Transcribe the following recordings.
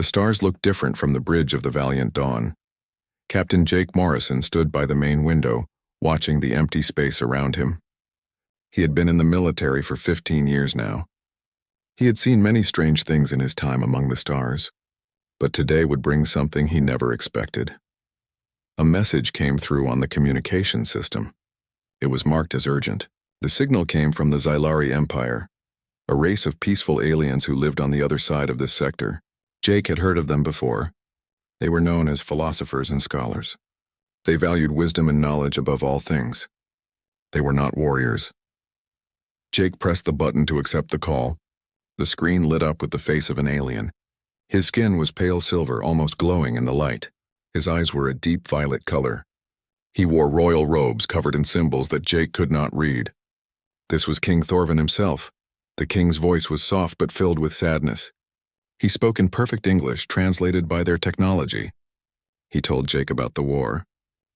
stars looked different from the bridge of the Valiant Dawn. Captain Jake Morrison stood by the main window, watching the empty space around him. He had been in the military for 15 years now. He had seen many strange things in his time among the stars, but today would bring something he never expected. A message came through on the communication system. It was marked as urgent. The signal came from the Xylari Empire, a race of peaceful aliens who lived on the other side of this sector. Jake had heard of them before. They were known as philosophers and scholars. They valued wisdom and knowledge above all things. They were not warriors. Jake pressed the button to accept the call. The screen lit up with the face of an alien. His skin was pale silver, almost glowing in the light. His eyes were a deep violet color. He wore royal robes covered in symbols that Jake could not read. This was King Thorvin himself. The king's voice was soft but filled with sadness. He spoke in perfect English, translated by their technology. He told Jake about the war.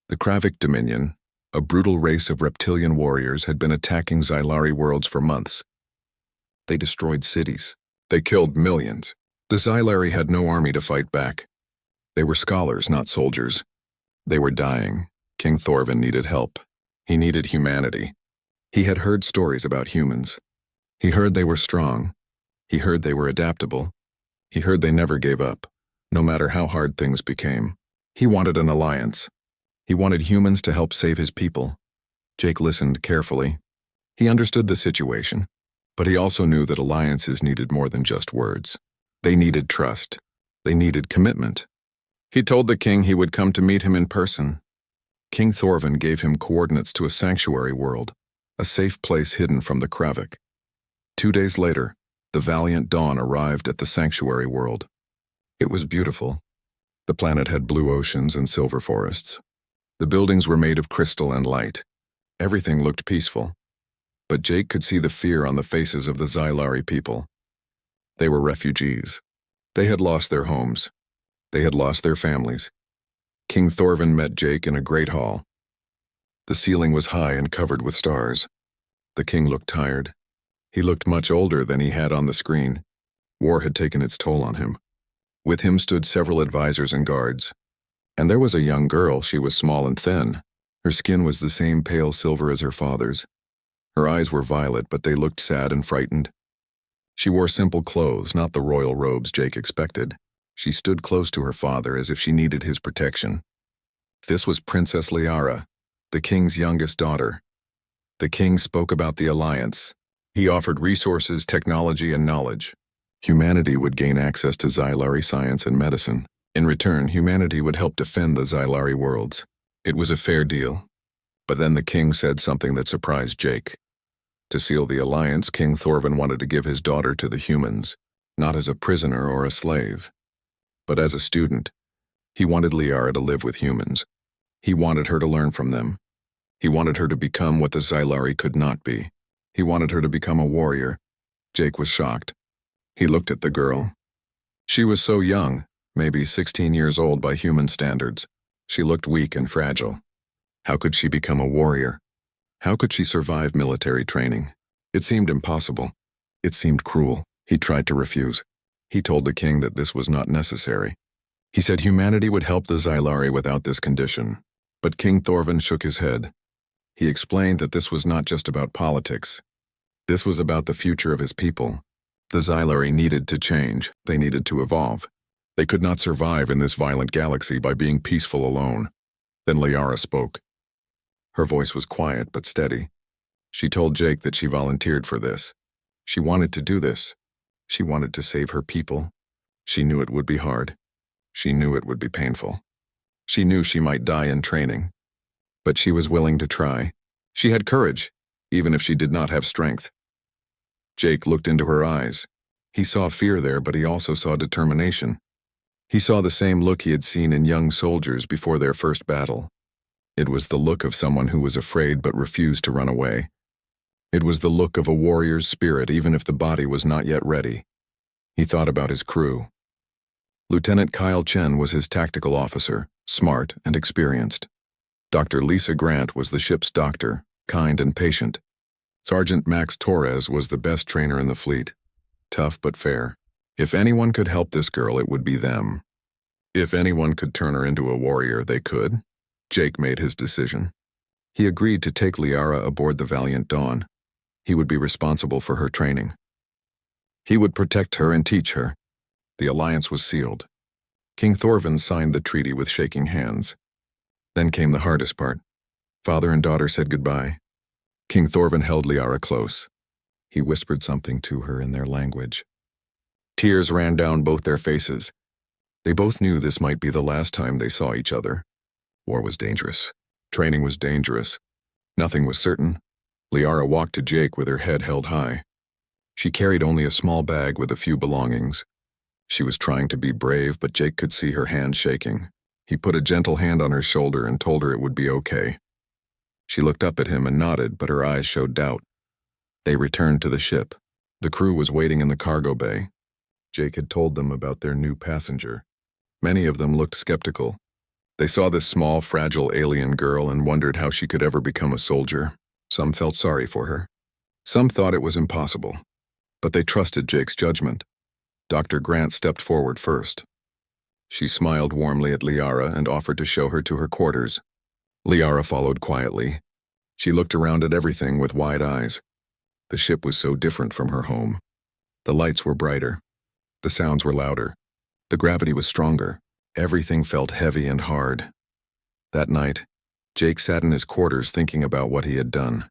The Kravik Dominion, a brutal race of reptilian warriors, had been attacking Xylari worlds for months. They destroyed cities. They killed millions. The Xylari had no army to fight back. They were scholars, not soldiers. They were dying. King Thorvin needed help. He needed humanity. He had heard stories about humans. He heard they were strong. He heard they were adaptable. He heard they never gave up, no matter how hard things became. He wanted an alliance. He wanted humans to help save his people. Jake listened carefully. He understood the situation, but he also knew that alliances needed more than just words. They needed trust. They needed commitment. He told the king he would come to meet him in person. King Thorvin gave him coordinates to a sanctuary world, a safe place hidden from the Kravik. 2 days later, the Valiant Dawn arrived at the sanctuary world. It was beautiful. The planet had blue oceans and silver forests. The buildings were made of crystal and light. Everything looked peaceful. But Jake could see the fear on the faces of the Xylari people. They were refugees. They had lost their homes. They had lost their families. King Thorvin met Jake in a great hall. The ceiling was high and covered with stars. The king looked tired. He looked much older than he had on the screen. War had taken its toll on him. With him stood several advisors and guards. And there was a young girl. She was small and thin. Her skin was the same pale silver as her father's. Her eyes were violet, but they looked sad and frightened. She wore simple clothes, not the royal robes Jake expected. She stood close to her father as if she needed his protection. This was Princess Liara, the king's youngest daughter. The king spoke about the alliance. He offered resources, technology, and knowledge. Humanity would gain access to Xylari science and medicine. In return, humanity would help defend the Xylari worlds. It was a fair deal. But then the king said something that surprised Jake. To seal the alliance, King Thorvin wanted to give his daughter to the humans, not as a prisoner or a slave, but as a student. He wanted Liara to live with humans. He wanted her to learn from them. He wanted her to become what the Xylari could not be. He wanted her to become a warrior. Jake was shocked. He looked at the girl. She was so young, maybe 16 years old by human standards. She looked weak and fragile. How could she become a warrior? How could she survive military training? It seemed impossible. It seemed cruel. He tried to refuse. He told the king that this was not necessary. He said humanity would help the Xylari without this condition. But King Thorvin shook his head. He explained that this was not just about politics. This was about the future of his people. The Xylari needed to change. They needed to evolve. They could not survive in this violent galaxy by being peaceful alone. Then Liara spoke. Her voice was quiet but steady. She told Jake that she volunteered for this. She wanted to do this. She wanted to save her people. She knew it would be hard. She knew it would be painful. She knew she might die in training. But she was willing to try. She had courage, even if she did not have strength. Jake looked into her eyes. He saw fear there, but he also saw determination. He saw the same look he had seen in young soldiers before their first battle. It was the look of someone who was afraid but refused to run away. It was the look of a warrior's spirit, even if the body was not yet ready. He thought about his crew. Lieutenant Kyle Chen was his tactical officer, smart and experienced. Dr. Lisa Grant was the ship's doctor, kind and patient. Sergeant Max Torres was the best trainer in the fleet, tough but fair. If anyone could help this girl, it would be them. If anyone could turn her into a warrior, they could. Jake made his decision. He agreed to take Liara aboard the Valiant Dawn. He would be responsible for her training. He would protect her and teach her. The alliance was sealed. King Thorvin signed the treaty with shaking hands. Then came the hardest part. Father and daughter said goodbye. King Thorvin held Liara close. He whispered something to her in their language. Tears ran down both their faces. They both knew this might be the last time they saw each other. War was dangerous. Training was dangerous. Nothing was certain. Liara walked to Jake with her head held high. She carried only a small bag with a few belongings. She was trying to be brave, but Jake could see her hand shaking. He put a gentle hand on her shoulder and told her it would be okay. She looked up at him and nodded, but her eyes showed doubt. They returned to the ship. The crew was waiting in the cargo bay. Jake had told them about their new passenger. Many of them looked skeptical. They saw this small, fragile alien girl and wondered how she could ever become a soldier. Some felt sorry for her. Some thought it was impossible. But they trusted Jake's judgment. Dr. Grant stepped forward first. She smiled warmly at Liara and offered to show her to her quarters. Liara followed quietly. She looked around at everything with wide eyes. The ship was so different from her home. The lights were brighter. The sounds were louder. The gravity was stronger. Everything felt heavy and hard. That night, Jake sat in his quarters thinking about what he had done.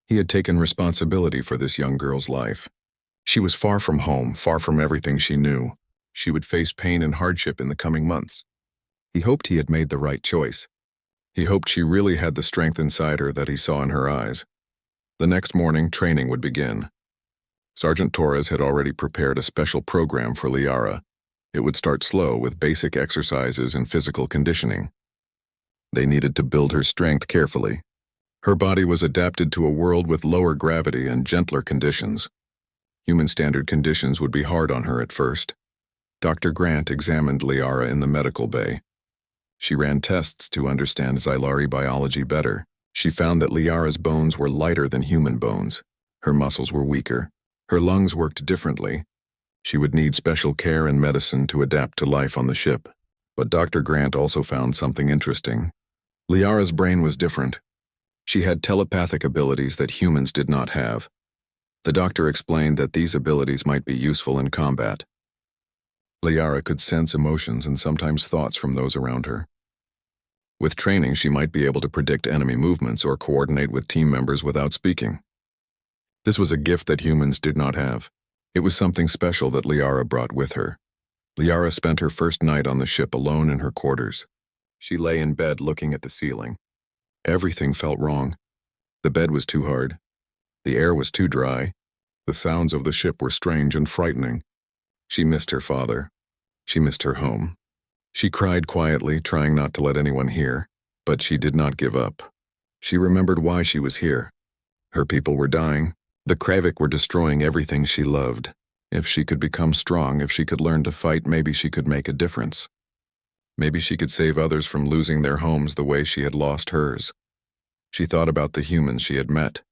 He had taken responsibility for this young girl's life. She was far from home, far from everything she knew. She would face pain and hardship in the coming months. He hoped he had made the right choice. He hoped she really had the strength inside her that he saw in her eyes. The next morning, training would begin. Sergeant Torres had already prepared a special program for Liara. It would start slow with basic exercises and physical conditioning. They needed to build her strength carefully. Her body was adapted to a world with lower gravity and gentler conditions. Human standard conditions would be hard on her at first. Dr. Grant examined Liara in the medical bay. She ran tests to understand Xylari biology better. She found that Liara's bones were lighter than human bones. Her muscles were weaker. Her lungs worked differently. She would need special care and medicine to adapt to life on the ship. But Dr. Grant also found something interesting. Liara's brain was different. She had telepathic abilities that humans did not have. The doctor explained that these abilities might be useful in combat. Liara could sense emotions and sometimes thoughts from those around her. With training, she might be able to predict enemy movements or coordinate with team members without speaking. This was a gift that humans did not have. It was something special that Liara brought with her. Liara spent her first night on the ship alone in her quarters. She lay in bed looking at the ceiling. Everything felt wrong. The bed was too hard. The air was too dry. The sounds of the ship were strange and frightening. She missed her father. She missed her home. She cried quietly, trying not to let anyone hear, but she did not give up. She remembered why she was here. Her people were dying. The Kravik were destroying everything she loved. If she could become strong, if she could learn to fight, maybe she could make a difference. Maybe she could save others from losing their homes the way she had lost hers. She thought about the humans she had met.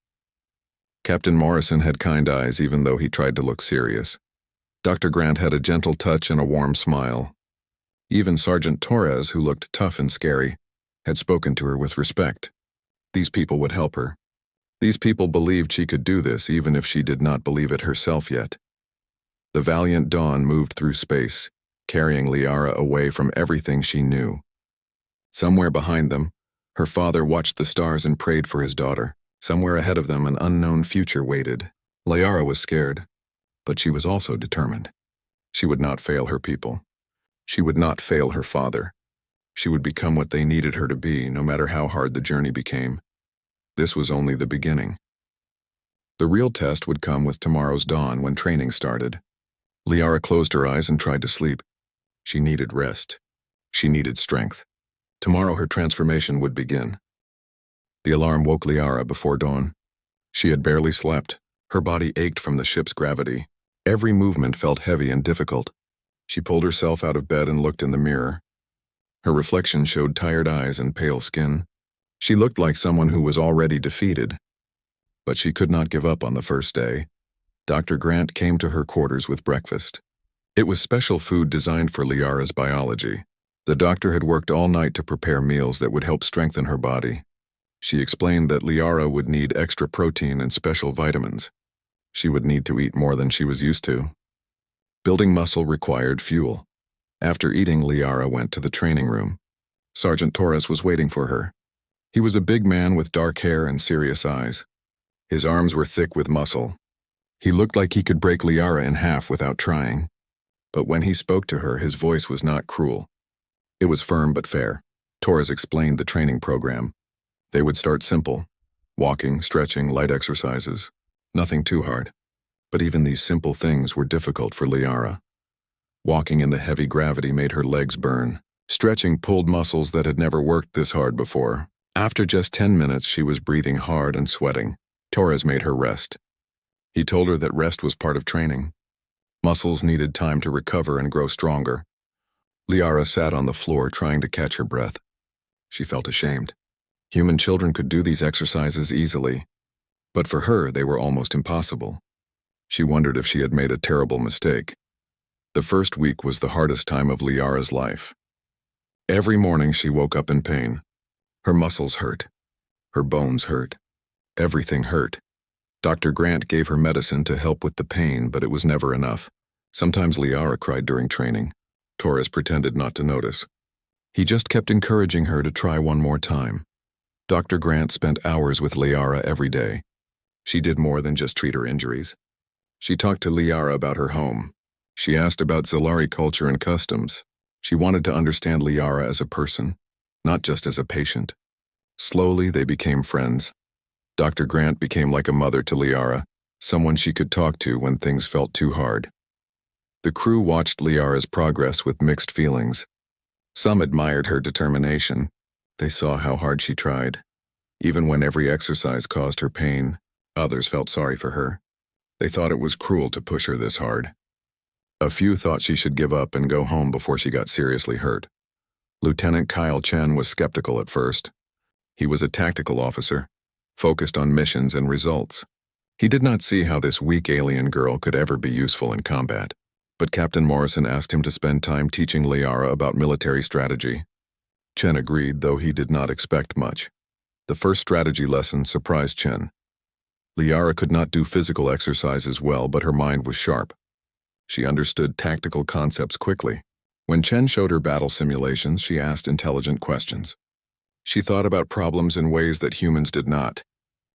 Captain Morrison had kind eyes even though he tried to look serious. Dr. Grant had a gentle touch and a warm smile. Even Sergeant Torres, who looked tough and scary, had spoken to her with respect. These people would help her. These people believed she could do this even if she did not believe it herself yet. The Valiant Dawn moved through space, carrying Liara away from everything she knew. Somewhere behind them, her father watched the stars and prayed for his daughter. Somewhere ahead of them, an unknown future waited. Liara was scared, but she was also determined. She would not fail her people. She would not fail her father. She would become what they needed her to be, no matter how hard the journey became. This was only the beginning. The real test would come with tomorrow's dawn when training started. Liara closed her eyes and tried to sleep. She needed rest. She needed strength. Tomorrow her transformation would begin. The alarm woke Liara before dawn. She had barely slept. Her body ached from the ship's gravity. Every movement felt heavy and difficult. She pulled herself out of bed and looked in the mirror. Her reflection showed tired eyes and pale skin. She looked like someone who was already defeated. But she could not give up on the first day. Dr. Grant came to her quarters with breakfast. It was special food designed for Liara's biology. The doctor had worked all night to prepare meals that would help strengthen her body. She explained that Liara would need extra protein and special vitamins. She would need to eat more than she was used to. Building muscle required fuel. After eating, Liara went to the training room. Sergeant Torres was waiting for her. He was a big man with dark hair and serious eyes. His arms were thick with muscle. He looked like he could break Liara in half without trying. But when he spoke to her, his voice was not cruel. It was firm but fair. Torres explained the training program. They would start simple. Walking, stretching, light exercises. Nothing too hard. But even these simple things were difficult for Liara. Walking in the heavy gravity made her legs burn. Stretching pulled muscles that had never worked this hard before. After just 10 minutes, she was breathing hard and sweating. Torres made her rest. He told her that rest was part of training. Muscles needed time to recover and grow stronger. Liara sat on the floor trying to catch her breath. She felt ashamed. Human children could do these exercises easily, but for her they were almost impossible. She wondered if she had made a terrible mistake. The first week was the hardest time of Liara's life. Every morning she woke up in pain. Her muscles hurt. Her bones hurt. Everything hurt. Dr. Grant gave her medicine to help with the pain, but it was never enough. Sometimes Liara cried during training. Torres pretended not to notice. He just kept encouraging her to try one more time. Dr. Grant spent hours with Liara every day. She did more than just treat her injuries. She talked to Liara about her home. She asked about Zalari culture and customs. She wanted to understand Liara as a person, not just as a patient. Slowly, they became friends. Dr. Grant became like a mother to Liara, someone she could talk to when things felt too hard. The crew watched Liara's progress with mixed feelings. Some admired her determination. They saw how hard she tried. Even when every exercise caused her pain, others felt sorry for her. They thought it was cruel to push her this hard. A few thought she should give up and go home before she got seriously hurt. Lieutenant Kyle Chen was skeptical at first. He was a tactical officer, focused on missions and results. He did not see how this weak alien girl could ever be useful in combat. But Captain Morrison asked him to spend time teaching Liara about military strategy. Chen agreed, though he did not expect much. The first strategy lesson surprised Chen. Liara could not do physical exercises well, but her mind was sharp. She understood tactical concepts quickly. When Chen showed her battle simulations, she asked intelligent questions. She thought about problems in ways that humans did not.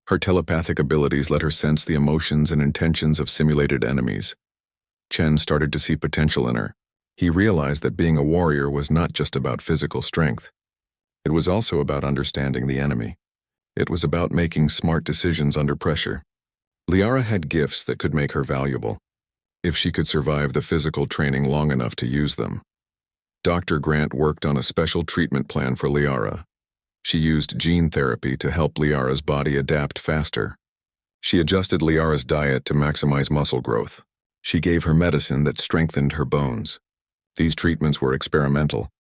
Her telepathic abilities let her sense the emotions and intentions of simulated enemies. Chen started to see potential in her. He realized that being a warrior was not just about physical strength. It was also about understanding the enemy. It was about making smart decisions under pressure. Liara had gifts that could make her valuable, if she could survive the physical training long enough to use them. Dr. Grant worked on a special treatment plan for Liara. She used gene therapy to help Liara's body adapt faster. She adjusted Liara's diet to maximize muscle growth. She gave her medicine that strengthened her bones. These treatments were experimental,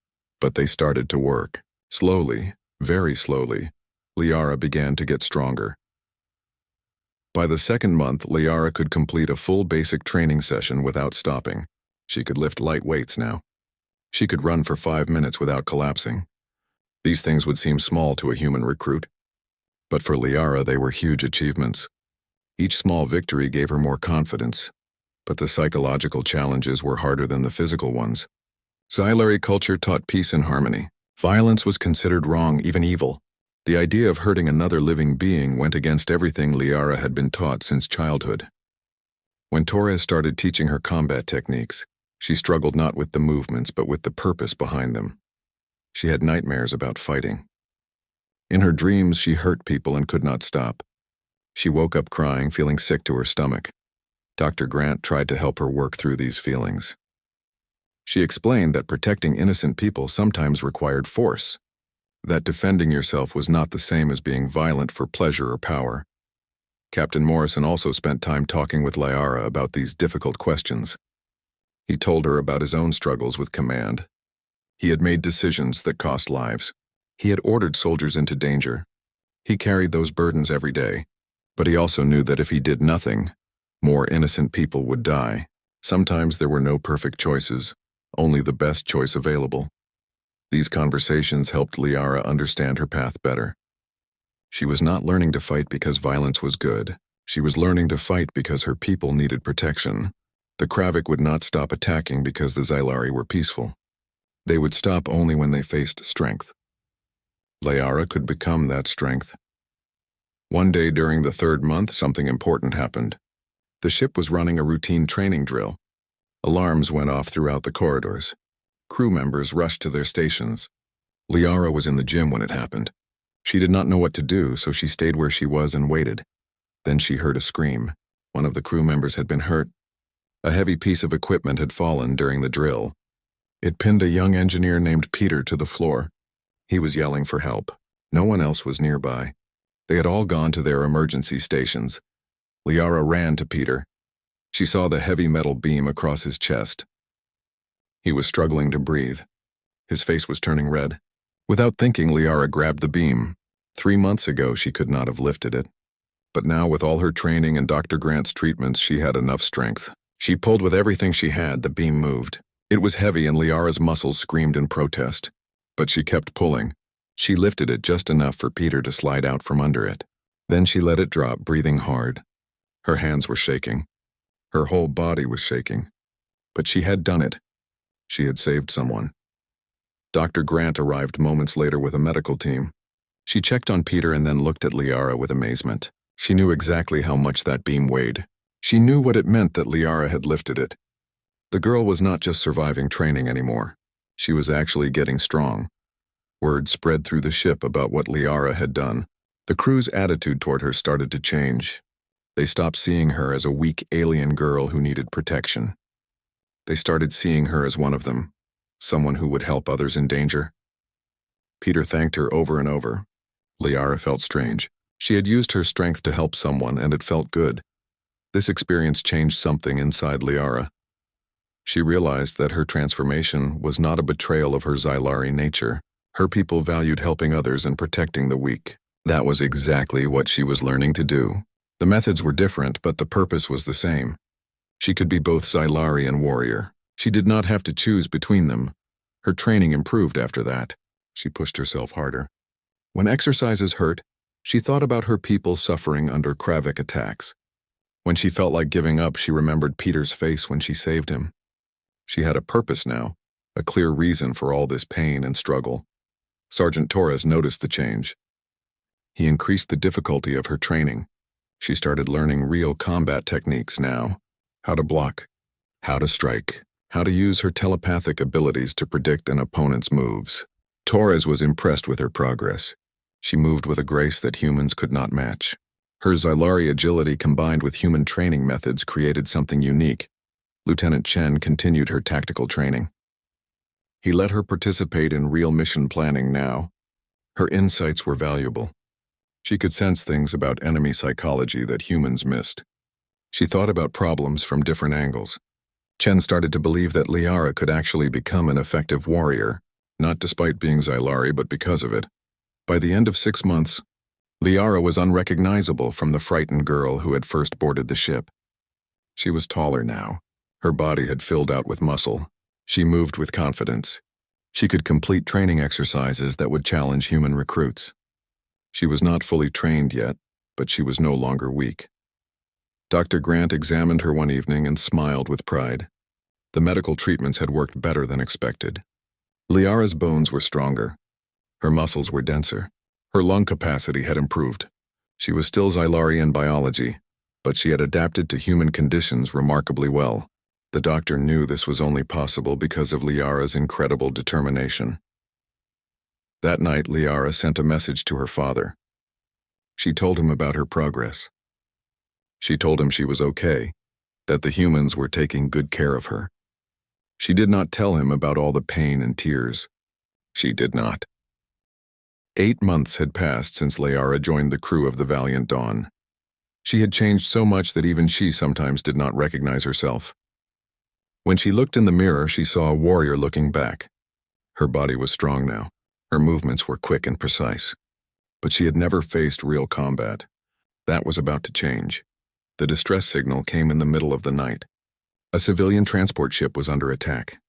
but they started to work. Slowly, very slowly, Liara began to get stronger. By the second month, Liara could complete a full basic training session without stopping. She could lift light weights now. She could run for 5 minutes without collapsing. These things would seem small to a human recruit, but for Liara they were huge achievements. Each small victory gave her more confidence, but the psychological challenges were harder than the physical ones. Zalari culture taught peace and harmony. Violence was considered wrong, even evil. The idea of hurting another living being went against everything Liara had been taught since childhood. When Torres started teaching her combat techniques, she struggled not with the movements but with the purpose behind them. She had nightmares about fighting. In her dreams, she hurt people and could not stop. She woke up crying, feeling sick to her stomach. Dr. Grant tried to help her work through these feelings. She explained that protecting innocent people sometimes required force, that defending yourself was not the same as being violent for pleasure or power. Captain Morrison also spent time talking with Liara about these difficult questions. He told her about his own struggles with command. He had made decisions that cost lives. He had ordered soldiers into danger. He carried those burdens every day, but he also knew that if he did nothing, more innocent people would die. Sometimes there were no perfect choices, only the best choice available. These conversations helped Liara understand her path better. She was not learning to fight because violence was good. She was learning to fight because her people needed protection. The Kravik would not stop attacking because the Xylari were peaceful. They would stop only when they faced strength. Liara could become that strength. One day during the 3rd month, something important happened. The ship was running a routine training drill. Alarms went off throughout the corridors. Crew members rushed to their stations. Liara was in the gym when it happened. She did not know what to do, so she stayed where she was and waited. Then she heard a scream. One of the crew members had been hurt. A heavy piece of equipment had fallen during the drill. It pinned a young engineer named Peter to the floor. He was yelling for help. No one else was nearby. They had all gone to their emergency stations. Liara ran to Peter. She saw the heavy metal beam across his chest. He was struggling to breathe. His face was turning red. Without thinking, Liara grabbed the beam. 3 months ago, she could not have lifted it. But now, with all her training and Dr. Grant's treatments, she had enough strength. She pulled with everything she had. The beam moved. It was heavy and Liara's muscles screamed in protest. But she kept pulling. She lifted it just enough for Peter to slide out from under it. Then she let it drop, breathing hard. Her hands were shaking. Her whole body was shaking. But she had done it. She had saved someone. Dr. Grant arrived moments later with a medical team. She checked on Peter and then looked at Liara with amazement. She knew exactly how much that beam weighed. She knew what it meant that Liara had lifted it. The girl was not just surviving training anymore. She was actually getting strong. Word spread through the ship about what Liara had done. The crew's attitude toward her started to change. They stopped seeing her as a weak alien girl who needed protection. They started seeing her as one of them, someone who would help others in danger. Peter thanked her over and over. Liara felt strange. She had used her strength to help someone, and it felt good. This experience changed something inside Liara. She realized that her transformation was not a betrayal of her Xylari nature. Her people valued helping others and protecting the weak. That was exactly what she was learning to do. The methods were different, but the purpose was the same. She could be both Xylari and warrior. She did not have to choose between them. Her training improved after that. She pushed herself harder. When exercises hurt, she thought about her people suffering under Kravik attacks. When she felt like giving up, she remembered Peter's face when she saved him. She had a purpose now, a clear reason for all this pain and struggle. Sergeant Torres noticed the change. He increased the difficulty of her training. She started learning real combat techniques now. How to block, how to strike, how to use her telepathic abilities to predict an opponent's moves. Torres was impressed with her progress. She moved with a grace that humans could not match. Her Xylari agility combined with human training methods created something unique. Lieutenant Chen continued her tactical training. He let her participate in real mission planning now. Her insights were valuable. She could sense things about enemy psychology that humans missed. She thought about problems from different angles. Chen started to believe that Liara could actually become an effective warrior, not despite being Xylari, but because of it. By the end of 6 months, Liara was unrecognizable from the frightened girl who had first boarded the ship. She was taller now. Her body had filled out with muscle. She moved with confidence. She could complete training exercises that would challenge human recruits. She was not fully trained yet, but she was no longer weak. Dr. Grant examined her one evening and smiled with pride. The medical treatments had worked better than expected. Liara's bones were stronger. Her muscles were denser. Her lung capacity had improved. She was still Xylari in biology, but she had adapted to human conditions remarkably well. The doctor knew this was only possible because of Liara's incredible determination. That night, Liara sent a message to her father. She told him about her progress. She told him she was okay, that the humans were taking good care of her. She did not tell him about all the pain and tears. She did not. 8 months had passed since Liara joined the crew of the Valiant Dawn. She had changed so much that even she sometimes did not recognize herself. When she looked in the mirror, she saw a warrior looking back. Her body was strong now. Her movements were quick and precise. But she had never faced real combat. That was about to change. The distress signal came in the middle of the night. A civilian transport ship was under attack.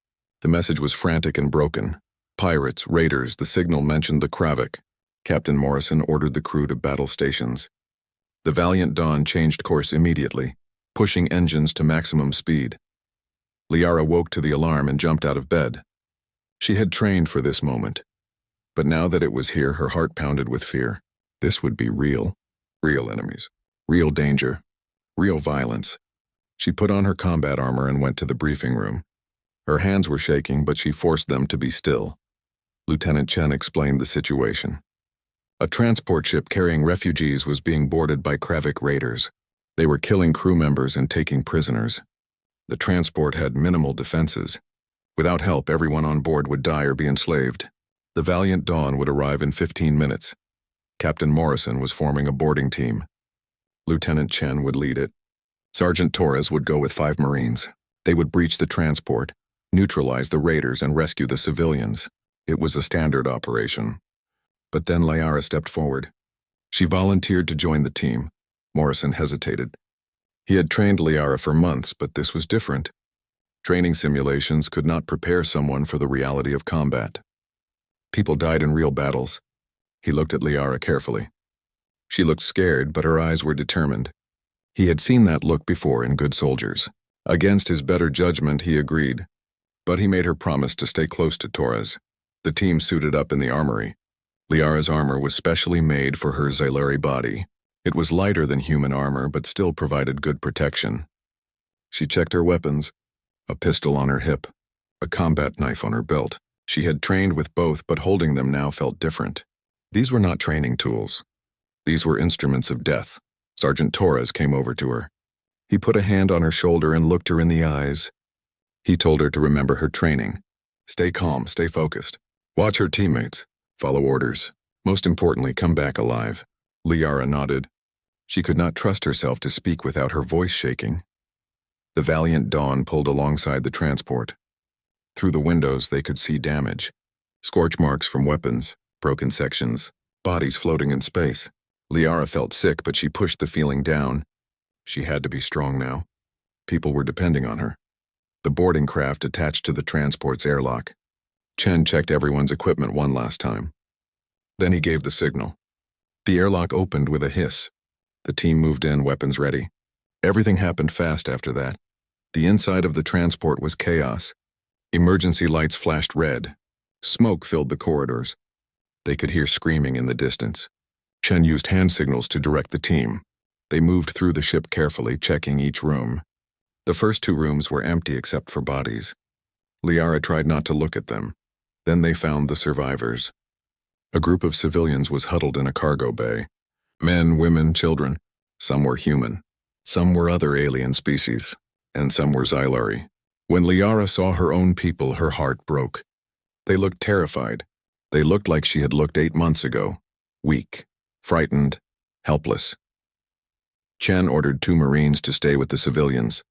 The message was frantic and broken. Pirates, raiders, the signal mentioned the Kravik. Captain Morrison ordered the crew to battle stations. The Valiant Dawn changed course immediately, pushing engines to maximum speed. Liara woke to the alarm and jumped out of bed. She had trained for this moment. But now that it was here, her heart pounded with fear. This would be real. Real enemies. Real danger. Real violence. She put on her combat armor and went to the briefing room. Her hands were shaking, but she forced them to be still. Lieutenant Chen explained the situation. A transport ship carrying refugees was being boarded by Kravik raiders. They were killing crew members and taking prisoners. The transport had minimal defenses. Without help, everyone on board would die or be enslaved. The Valiant Dawn would arrive in 15 minutes. Captain Morrison was forming a boarding team. Lieutenant Chen would lead it. Sergeant Torres would go with 5 Marines. They would breach the transport, neutralize the raiders, and rescue the civilians. It was a standard operation. But then Liara stepped forward. She volunteered to join the team. Morrison hesitated. He had trained Liara for months, but this was different. Training simulations could not prepare someone for the reality of combat. People died in real battles. He looked at Liara carefully. She looked scared, but her eyes were determined. He had seen that look before in good soldiers. Against his better judgment, he agreed. But he made her promise to stay close to Torres. The team suited up in the armory. Liara's armor was specially made for her Xylari body. It was lighter than human armor, but still provided good protection. She checked her weapons, a pistol on her hip, a combat knife on her belt. She had trained with both, but holding them now felt different. These were not training tools. These were instruments of death. Sergeant Torres came over to her. He put a hand on her shoulder and looked her in the eyes. He told her to remember her training. Stay calm, stay focused. Watch her teammates. Follow orders. Most importantly, come back alive. Liara nodded. She could not trust herself to speak without her voice shaking. The Valiant Dawn pulled alongside the transport. Through the windows, they could see damage. Scorch marks from weapons, broken sections, bodies floating in space. Liara felt sick, but she pushed the feeling down. She had to be strong now. People were depending on her. The boarding craft attached to the transport's airlock. Chen checked everyone's equipment one last time. Then he gave the signal. The airlock opened with a hiss. The team moved in, weapons ready. Everything happened fast after that. The inside of the transport was chaos. Emergency lights flashed red. Smoke filled the corridors. They could hear screaming in the distance. Chen used hand signals to direct the team. They moved through the ship carefully, checking each room. The first 2 rooms were empty except for bodies. Liara tried not to look at them. Then they found the survivors. A group of civilians was huddled in a cargo bay. Men, women, children. Some were human. Some were other alien species. And some were Xylari. When Liara saw her own people, her heart broke. They looked terrified. They looked like she had looked 8 months ago. Weak, frightened, helpless. Chen ordered 2 Marines to stay with the civilians.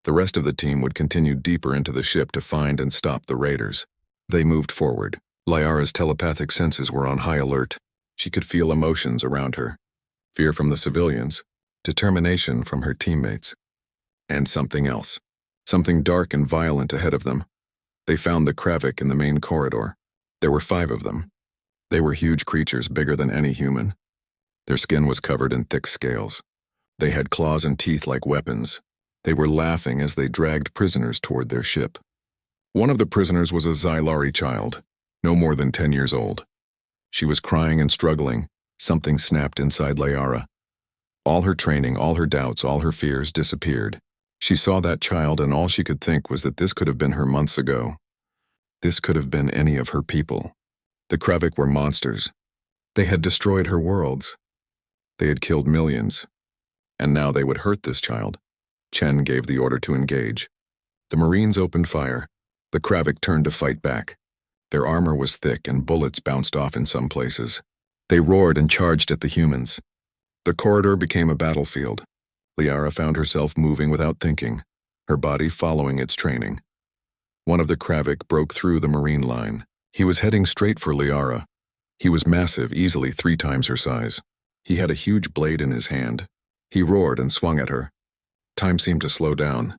The rest of the team would continue deeper into the ship to find and stop the raiders. They moved forward. Liara's telepathic senses were on high alert. She could feel emotions around her. Fear from the civilians, determination from her teammates. And something else. Something dark and violent ahead of them. They found the Kravik in the main corridor. There were 5 of them. They were huge creatures, bigger than any human. Their skin was covered in thick scales. They had claws and teeth like weapons. They were laughing as they dragged prisoners toward their ship. One of the prisoners was a Xylari child, no more than 10 years old. She was crying and struggling. Something snapped inside Liara. All her training, all her doubts, all her fears disappeared. She saw that child, and all she could think was that this could have been her months ago. This could have been any of her people. The Kravik were monsters. They had destroyed her worlds. They had killed millions. And now they would hurt this child. Chen gave the order to engage. The Marines opened fire. The Kravik turned to fight back. Their armor was thick and bullets bounced off in some places. They roared and charged at the humans. The corridor became a battlefield. Liara found herself moving without thinking, her body following its training. One of the Kravik broke through the Marine line. He was heading straight for Liara. He was massive, easily 3 times her size. He had a huge blade in his hand. He roared and swung at her. Time seemed to slow down.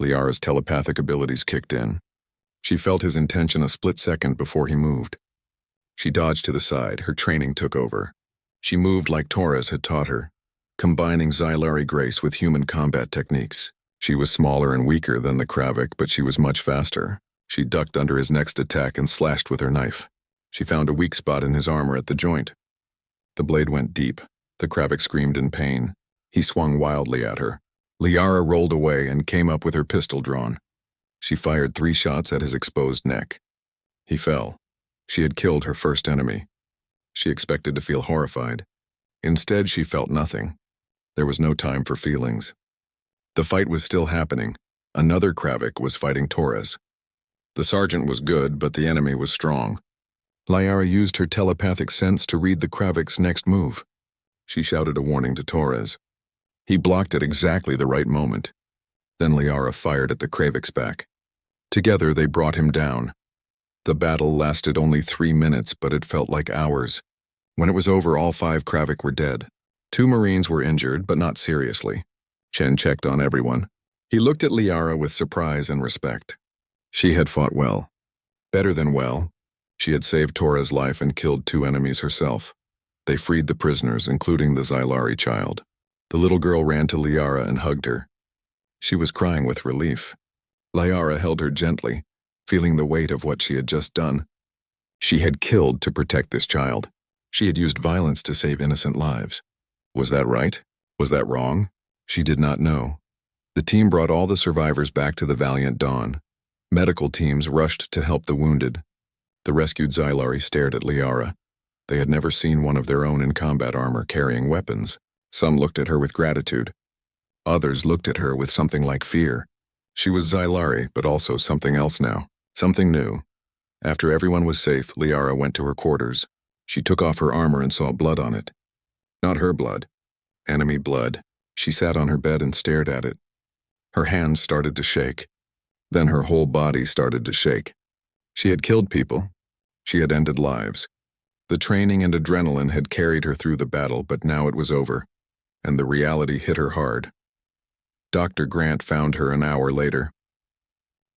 Liara's telepathic abilities kicked in. She felt his intention a split second before he moved. She dodged to the side. Her training took over. She moved like Torres had taught her, combining Xylari grace with human combat techniques. She was smaller and weaker than the Kravik, but she was much faster. She ducked under his next attack and slashed with her knife. She found a weak spot in his armor at the joint. The blade went deep. The Kravik screamed in pain. He swung wildly at her. Liara rolled away and came up with her pistol drawn. She fired 3 shots at his exposed neck. He fell. She had killed her first enemy. She expected to feel horrified. Instead, she felt nothing. There was no time for feelings. The fight was still happening. Another Kravik was fighting Torres. The sergeant was good, but the enemy was strong. Liara used her telepathic sense to read the Kravik's next move. She shouted a warning to Torres. He blocked at exactly the right moment. Then Liara fired at the Kravik's back. Together, they brought him down. The battle lasted only 3 minutes, but it felt like hours. When it was over, all 5 Kravik were dead. 2 Marines were injured, but not seriously. Chen checked on everyone. He looked at Liara with surprise and respect. She had fought well. Better than well. She had saved Torres' life and killed 2 enemies herself. They freed the prisoners, including the Xylari child. The little girl ran to Liara and hugged her. She was crying with relief. Liara held her gently, feeling the weight of what she had just done. She had killed to protect this child. She had used violence to save innocent lives. Was that right? Was that wrong? She did not know. The team brought all the survivors back to the Valiant Dawn. Medical teams rushed to help the wounded. The rescued Xylari stared at Liara. They had never seen one of their own in combat armor carrying weapons. Some looked at her with gratitude. Others looked at her with something like fear. She was Xylari, but also something else now. Something new. After everyone was safe, Liara went to her quarters. She took off her armor and saw blood on it. Not her blood. Enemy blood. She sat on her bed and stared at it. Her hands started to shake. Then her whole body started to shake. She had killed people. She had ended lives. The training and adrenaline had carried her through the battle, but now it was over, and the reality hit her hard. Dr. Grant found her an hour later.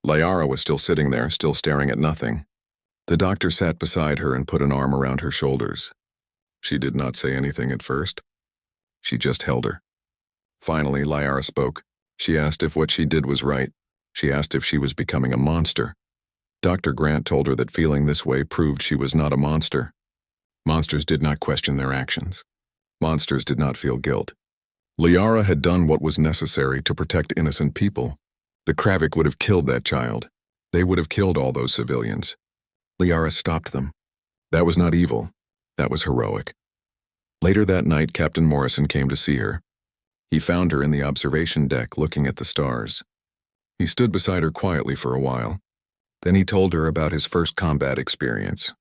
Liara was still sitting there, still staring at nothing. The doctor sat beside her and put an arm around her shoulders. She did not say anything at first. She just held her. Finally, Liara spoke. She asked if what she did was right. She asked if she was becoming a monster. Dr. Grant told her that feeling this way proved she was not a monster. Monsters did not question their actions. Monsters did not feel guilt. Liara had done what was necessary to protect innocent people. The Kravik would have killed that child. They would have killed all those civilians. Liara stopped them. That was not evil. That was heroic. Later that night, Captain Morrison came to see her. He found her in the observation deck looking at the stars. He stood beside her quietly for a while. Then he told her about his first combat experience.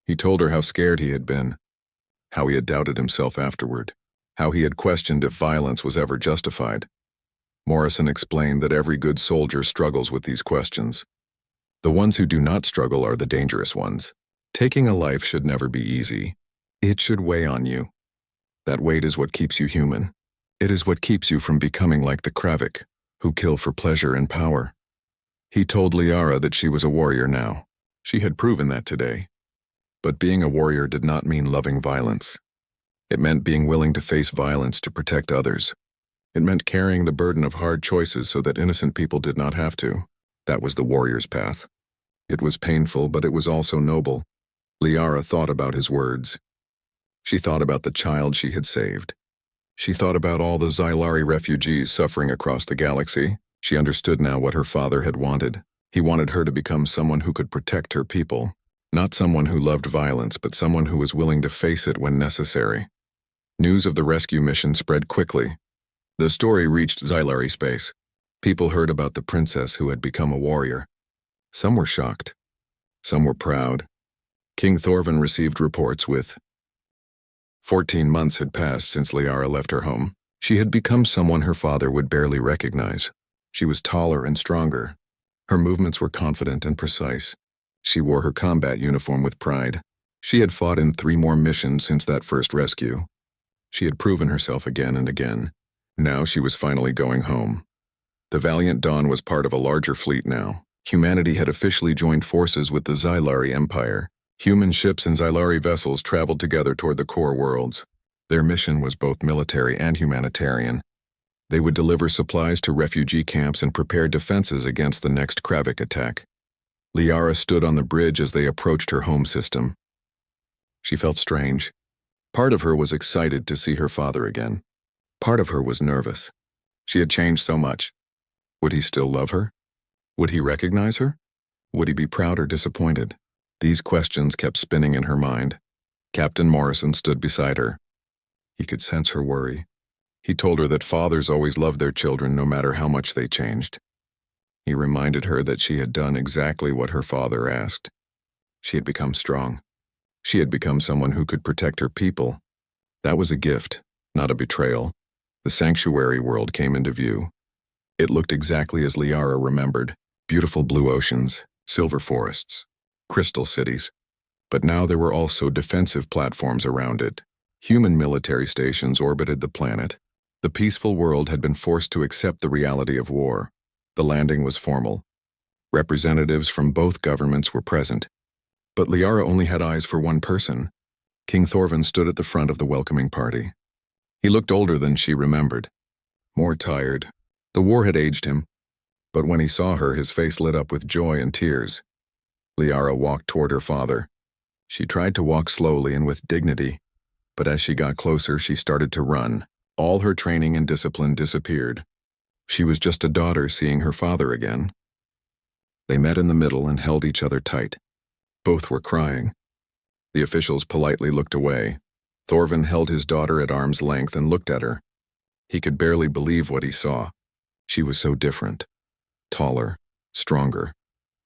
He told her how scared he had been, how he had doubted himself afterward, how he had questioned if violence was ever justified. Morrison explained that every good soldier struggles with these questions. The ones who do not struggle are the dangerous ones. Taking a life should never be easy. It should weigh on you. That weight is what keeps you human. It is what keeps you from becoming like the Kravik, who kill for pleasure and power. He told Liara that she was a warrior now. She had proven that today. But being a warrior did not mean loving violence. It meant being willing to face violence to protect others. It meant carrying the burden of hard choices so that innocent people did not have to. That was the warrior's path. It was painful, but it was also noble. Liara thought about his words. She thought about the child she had saved. She thought about all the Xylari refugees suffering across the galaxy. She understood now what her father had wanted. He wanted her to become someone who could protect her people. Not someone who loved violence, but someone who was willing to face it when necessary. News of the rescue mission spread quickly. The story reached Xylari space. People heard about the princess who had become a warrior. Some were shocked. Some were proud. King Thorvin received reports with 14 months had passed since Liara left her home. She had become someone her father would barely recognize. She was taller and stronger. Her movements were confident and precise. She wore her combat uniform with pride. She had fought in 3 more missions since that first rescue. She had proven herself again and again. Now she was finally going home. The Valiant Dawn was part of a larger fleet now. Humanity had officially joined forces with the Xylari Empire. Human ships and Xylari vessels traveled together toward the core worlds. Their mission was both military and humanitarian. They would deliver supplies to refugee camps and prepare defenses against the next Kravik attack. Liara stood on the bridge as they approached her home system. She felt strange. Part of her was excited to see her father again. Part of her was nervous. She had changed so much. Would he still love her? Would he recognize her? Would he be proud or disappointed? These questions kept spinning in her mind. Captain Morrison stood beside her. He could sense her worry. He told her that fathers always loved their children no matter how much they changed. He reminded her that she had done exactly what her father asked. She had become strong. She had become someone who could protect her people. That was a gift, not a betrayal. The sanctuary world came into view. It looked exactly as Liara remembered. Beautiful blue oceans, silver forests, crystal cities. But now there were also defensive platforms around it. Human military stations orbited the planet. The peaceful world had been forced to accept the reality of war. The landing was formal. Representatives from both governments were present. But Liara only had eyes for one person. King Thorvin stood at the front of the welcoming party. He looked older than she remembered. More tired. The war had aged him. But when he saw her, his face lit up with joy and tears. Liara walked toward her father. She tried to walk slowly and with dignity. But as she got closer, she started to run. All her training and discipline disappeared. She was just a daughter seeing her father again. They met in the middle and held each other tight. Both were crying. The officials politely looked away. Thorvin held his daughter at arm's length and looked at her. He could barely believe what he saw. She was so different. Taller, stronger.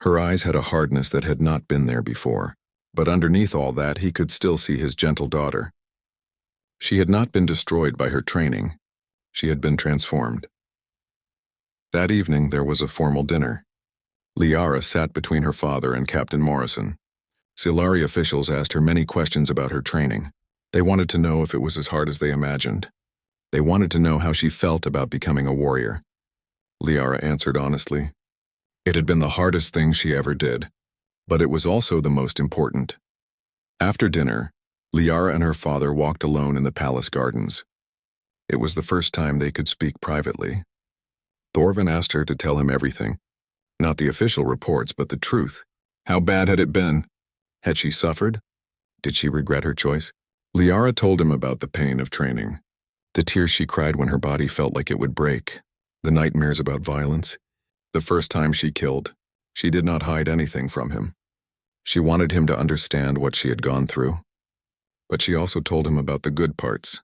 Her eyes had a hardness that had not been there before. But underneath all that, he could still see his gentle daughter. She had not been destroyed by her training. She had been transformed. That evening, there was a formal dinner. Liara sat between her father and Captain Morrison. Xylari officials asked her many questions about her training. They wanted to know if it was as hard as they imagined. They wanted to know how she felt about becoming a warrior. Liara answered honestly. It had been the hardest thing she ever did, but it was also the most important. After dinner, Liara and her father walked alone in the palace gardens. It was the first time they could speak privately. Thorvin asked her to tell him everything. Not the official reports, but the truth. How bad had it been? Had she suffered? Did she regret her choice? Liara told him about the pain of training. The tears she cried when her body felt like it would break. The nightmares about violence. The first time she killed. She did not hide anything from him. She wanted him to understand what she had gone through. But she also told him about the good parts.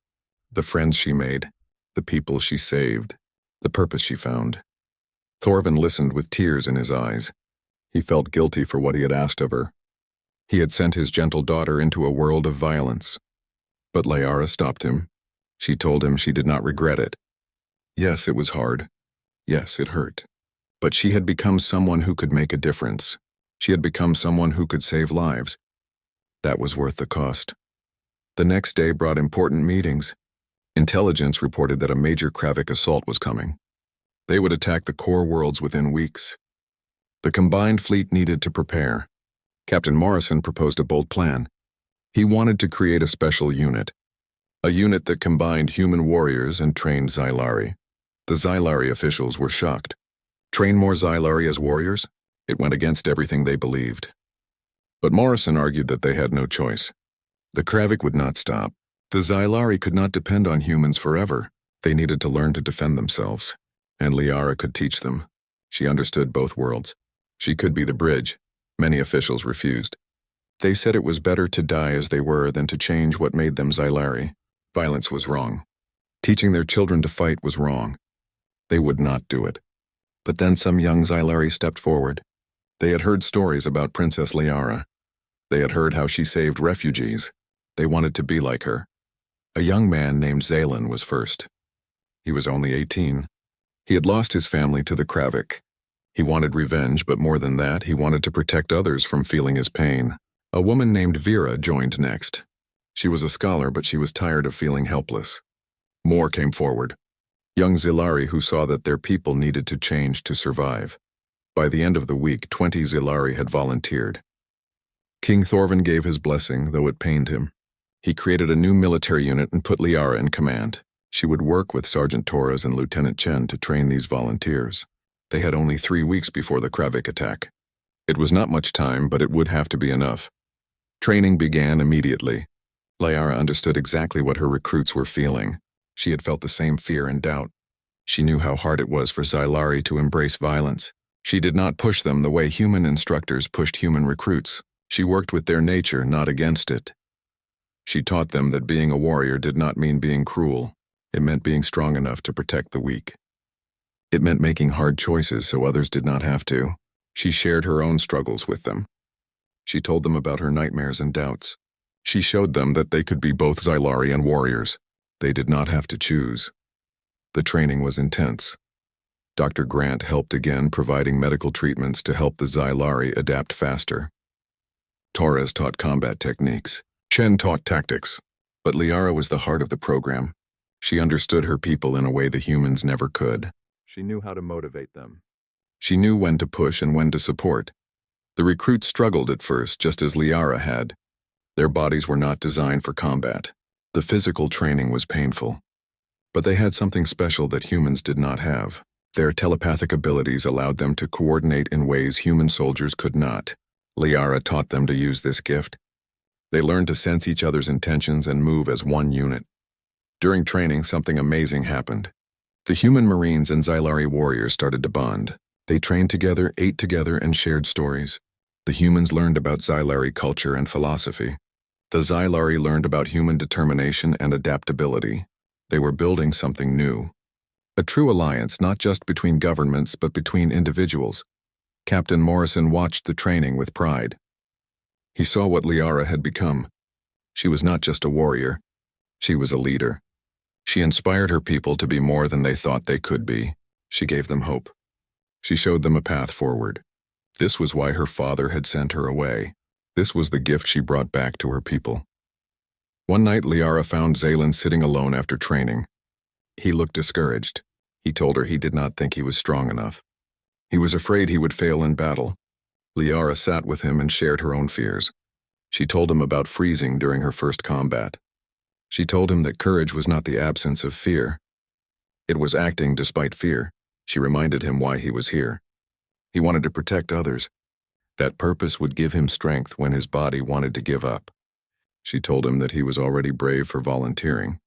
The friends she made. The people she saved. The purpose she found. Thorvin listened with tears in his eyes. He felt guilty for what he had asked of her. He had sent his gentle daughter into a world of violence. But Liara stopped him. She told him she did not regret it. Yes, it was hard. Yes, it hurt. But she had become someone who could make a difference. She had become someone who could save lives. That was worth the cost. The next day brought important meetings. Intelligence reported that a major Kravik assault was coming. They would attack the core worlds within weeks. The combined fleet needed to prepare. Captain Morrison proposed a bold plan. He wanted to create a special unit. A unit that combined human warriors and trained Xylari. The Xylari officials were shocked. Train more Xylari as warriors? It went against everything they believed. But Morrison argued that they had no choice. The Kravik would not stop. The Xylari could not depend on humans forever. They needed to learn to defend themselves. And Liara could teach them. She understood both worlds. She could be the bridge. Many officials refused. They said it was better to die as they were than to change what made them Xylari. Violence was wrong. Teaching their children to fight was wrong. They would not do it. But then some young Xylari stepped forward. They had heard stories about Princess Liara. They had heard how she saved refugees. They wanted to be like her. A young man named Zalen was first. He was only 18. He had lost his family to the Kravik. He wanted revenge, but more than that, he wanted to protect others from feeling his pain. A woman named Vera joined next. She was a scholar, but she was tired of feeling helpless. More came forward. young Zilari who saw that their people needed to change to survive. By the end of the week, 20 Zilari had volunteered. King Thorvin gave his blessing, though it pained him. He created a new military unit and put Liara in command. She would work with Sergeant Torres and Lieutenant Chen to train these volunteers. They had only 3 weeks before the Kravik attack. It was not much time, but it would have to be enough. Training began immediately. Liara understood exactly what her recruits were feeling. She had felt the same fear and doubt. She knew how hard it was for Zilari to embrace violence. She did not push them the way human instructors pushed human recruits. She worked with their nature, not against it. She taught them that being a warrior did not mean being cruel. It meant being strong enough to protect the weak. It meant making hard choices so others did not have to. She shared her own struggles with them. She told them about her nightmares and doubts. She showed them that they could be both Zilari and warriors. They did not have to choose. The training was intense. Dr. Grant helped again, providing medical treatments to help the Zilari adapt faster. Torres taught combat techniques. Chen taught tactics. But Liara was the heart of the program. She understood her people in a way the humans never could. She knew how to motivate them. She knew when to push and when to support. The recruits struggled at first, just as Liara had. Their bodies were not designed for combat. The physical training was painful. But they had something special that humans did not have. Their telepathic abilities allowed them to coordinate in ways human soldiers could not. Liara taught them to use this gift. They learned to sense each other's intentions and move as one unit. During training, something amazing happened. The human Marines and Zilari warriors started to bond. They trained together, ate together, and shared stories. The humans learned about Zilari culture and philosophy. The Zilari learned about human determination and adaptability. They were building something new. A true alliance not just between governments but between individuals. Captain Morrison watched the training with pride. He saw what Liara had become. She was not just a warrior. She was a leader. She inspired her people to be more than they thought they could be. She gave them hope. She showed them a path forward. This was why her father had sent her away. This was the gift she brought back to her people. One night, Liara found Zaylan sitting alone after training. He looked discouraged. He told her he did not think he was strong enough. He was afraid he would fail in battle. Liara sat with him and shared her own fears. She told him about freezing during her first combat. She told him that courage was not the absence of fear. It was acting despite fear. She reminded him why he was here. He wanted to protect others. That purpose would give him strength when his body wanted to give up. She told him that he was already brave for volunteering.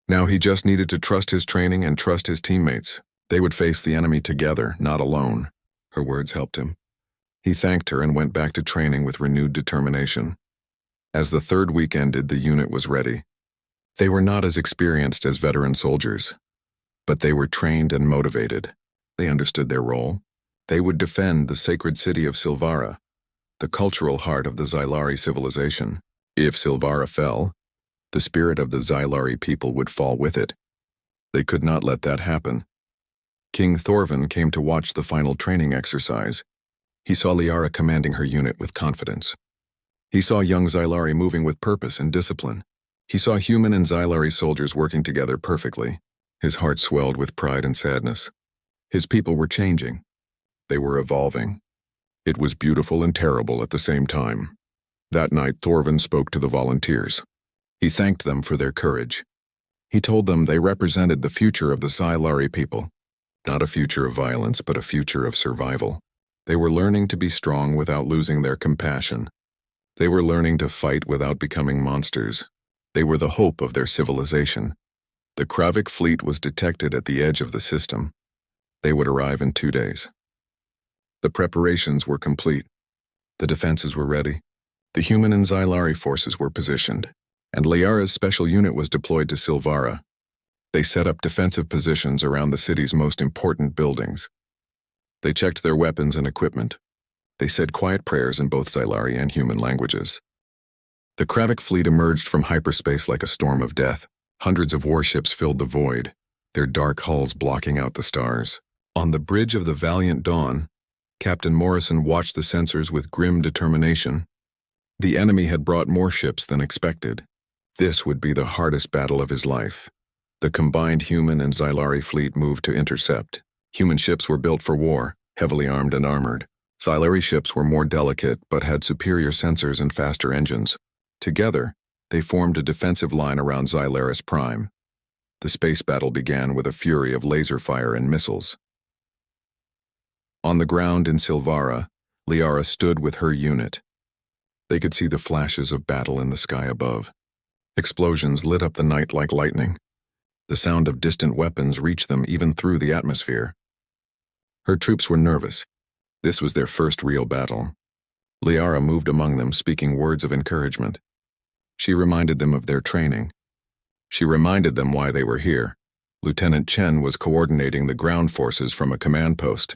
Now he just needed to trust his training and trust his teammates. They would face the enemy together, not alone. Her words helped him. He thanked her and went back to training with renewed determination. As the third week ended, the unit was ready. They were not as experienced as veteran soldiers, but they were trained and motivated. They understood their role. They would defend the sacred city of Silvara, the cultural heart of the Zilari civilization. If Silvara fell, the spirit of the Zilari people would fall with it. They could not let that happen. King Thorvin came to watch the final training exercise. He saw Liara commanding her unit with confidence. He saw young Zilari moving with purpose and discipline. He saw human and Zilari soldiers working together perfectly. His heart swelled with pride and sadness. His people were changing. They were evolving. It was beautiful and terrible at the same time. That night, Thorvin spoke to the volunteers. He thanked them for their courage. He told them they represented the future of the Zilari people. Not a future of violence, but a future of survival. They were learning to be strong without losing their compassion. They were learning to fight without becoming monsters. They were the hope of their civilization. The Kravik fleet was detected at the edge of the system. They would arrive in 2 days. The preparations were complete. The defenses were ready. The human and Zilari forces were positioned, and Liara's special unit was deployed to Silvara. They set up defensive positions around the city's most important buildings. They checked their weapons and equipment. They said quiet prayers in both Zilari and human languages. The Kravik fleet emerged from hyperspace like a storm of death. Hundreds of warships filled the void, their dark hulls blocking out the stars. On the bridge of the Valiant Dawn, Captain Morrison watched the sensors with grim determination. The enemy had brought more ships than expected. This would be the hardest battle of his life. The combined human and Xylari fleet moved to intercept. Human ships were built for war, heavily armed and armored. Xylari ships were more delicate but had superior sensors and faster engines. Together, they formed a defensive line around Xylaris Prime. The space battle began with a fury of laser fire and missiles. On the ground in Silvara, Liara stood with her unit. They could see the flashes of battle in the sky above. Explosions lit up the night like lightning. The sound of distant weapons reached them even through the atmosphere. Her troops were nervous. This was their first real battle. Liara moved among them, speaking words of encouragement. She reminded them of their training. She reminded them why they were here. Lieutenant Chen was coordinating the ground forces from a command post.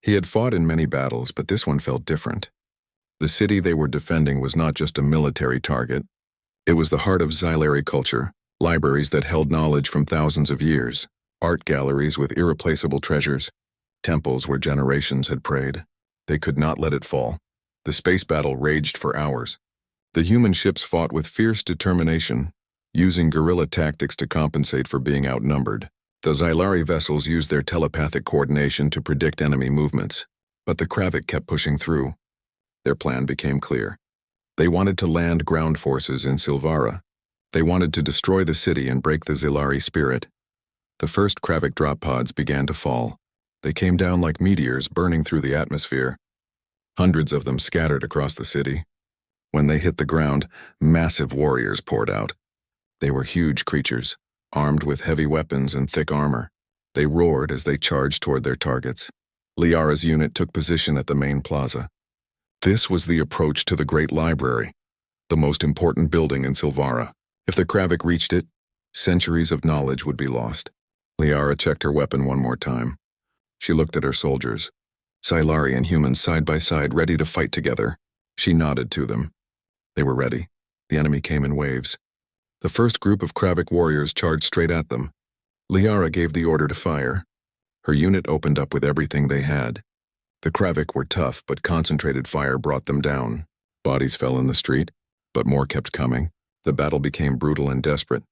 He had fought in many battles, but this one felt different. The city they were defending was not just a military target. It was the heart of Xylari culture, libraries that held knowledge from thousands of years, art galleries with irreplaceable treasures, temples where generations had prayed. They could not let it fall. The space battle raged for hours. The human ships fought with fierce determination, using guerrilla tactics to compensate for being outnumbered. The Xylari vessels used their telepathic coordination to predict enemy movements, but the Kravik kept pushing through. Their plan became clear. They wanted to land ground forces in Silvara. They wanted to destroy the city and break the Xylari spirit. The first Kravik drop pods began to fall. They came down like meteors, burning through the atmosphere. Hundreds of them scattered across the city. When they hit the ground, massive warriors poured out. They were huge creatures, armed with heavy weapons and thick armor. They roared as they charged toward their targets. Liara's unit took position at the main plaza. This was the approach to the Great Library, the most important building in Silvara. If the Kravik reached it, centuries of knowledge would be lost. Liara checked her weapon one more time. She looked at her soldiers, Xylari and humans side by side, ready to fight together. She nodded to them. They were ready. The enemy came in waves. The first group of Kravik warriors charged straight at them. Liara gave the order to fire. Her unit opened up with everything they had. The Kravik were tough, but concentrated fire brought them down. Bodies fell in the street, but more kept coming. The battle became brutal and desperate.